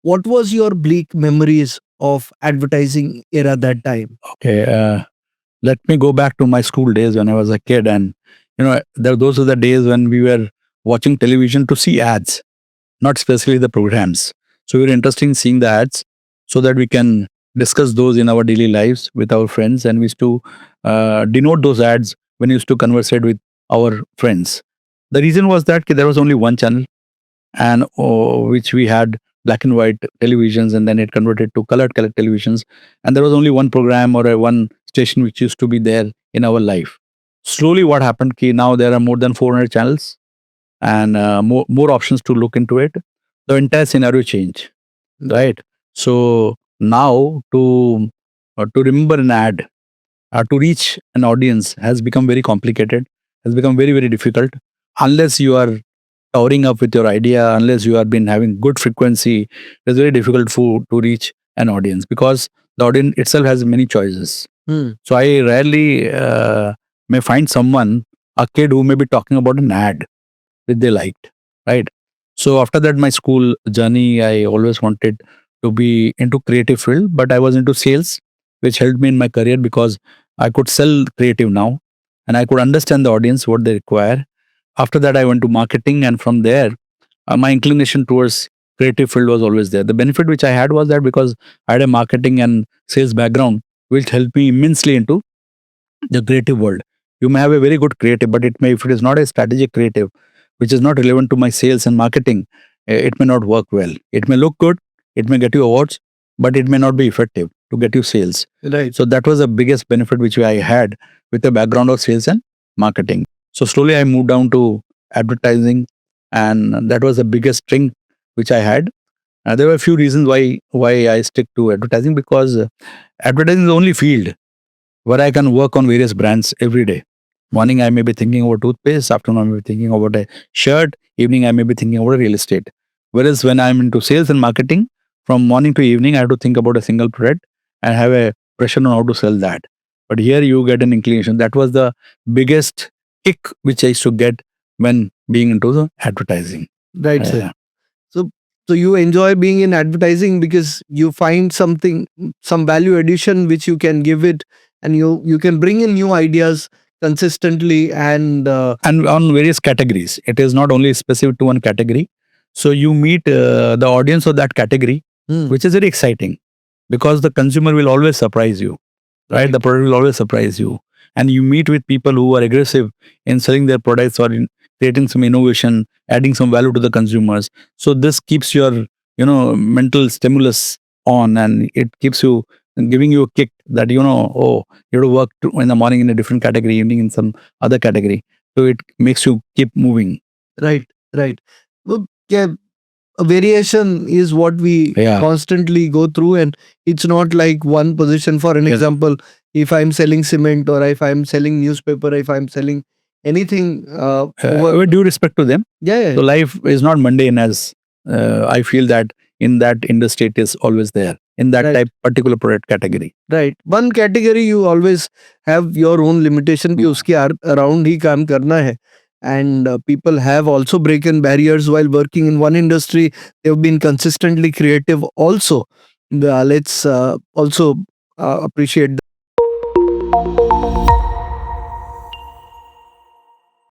what was your bleak memories of advertising era that time? Okay, let me go back to my school days when I was a kid, and those were the days when we were watching television to see ads, not specifically the programs. So we were interested in seeing the ads so that we can discuss those in our daily lives with our friends, and we used to denote those ads when we used to conversate with our friends. The reason was that there was only one channel, and which we had black and white televisions, and then it converted to color televisions, and there was only one program or one station which used to be there in our life. Slowly what happened ki now there are more than 400 channels, and more options to look into it. The entire scenario changed, right? So now to remember an ad, to reach an audience has become very complicated, has become very, very difficult, unless you are towering up with your idea, unless you have been having good frequency. It's very difficult to reach an audience, because the audience itself has many choices. So I rarely may find someone, a kid who may be talking about an ad which they liked, right? So after that, my school journey, I always wanted to be into creative field, but I was into sales, which helped me in my career because I could sell creative now, and I could understand the audience what they require. After that, I went to marketing, and from there, my inclination towards creative field was always there. The benefit which I had was that because I had a marketing and sales background, which helped me immensely into the creative world. You may have a very good creative, but if it is not a strategic creative, which is not relevant to my sales and marketing, it may not work well. It may look good, it may get you awards, but it may not be effective to get you sales. Right. So that was the biggest benefit which I had with a background of sales and marketing. So slowly I moved down to advertising, and that was the biggest string which I had. There were a few reasons why I stick to advertising, because advertising is the only field where I can work on various brands every day. Morning, I may be thinking about toothpaste. Afternoon, I may be thinking about a shirt. Evening, I may be thinking about real estate. Whereas when I'm into sales and marketing, from morning to evening, I have to think about a single product and have a pressure on how to sell that. But here you get an inclination. That was the biggest kick which I used to get when being into the advertising. Right, sir. So you enjoy being in advertising because you find something, some value addition which you can give it, and you can bring in new ideas consistently, and on various categories. It is not only specific to one category. So you meet the audience of that category, which is very exciting, because the consumer will always surprise you, right? The product will always surprise you, and you meet with people who are aggressive in selling their products or in creating some innovation, adding some value to the consumers. So this keeps your mental stimulus on, and it keeps you giving you a kick that oh, you have to work in the morning in a different category, evening in some other category. So it makes you keep moving. Right. Well, yeah, a variation is what we constantly go through, and it's not like one position. For an example, if I'm selling cement, or if I'm selling newspaper, if I'm selling anything, with due respect to them, so life is not mundane, as I feel that in that industry it is always there, in that type particular product category. Right. One category you always have your own limitation कि उसके around ही काम करना है. And people have also broken barriers while working in one industry. They've been consistently creative also. Let's also appreciate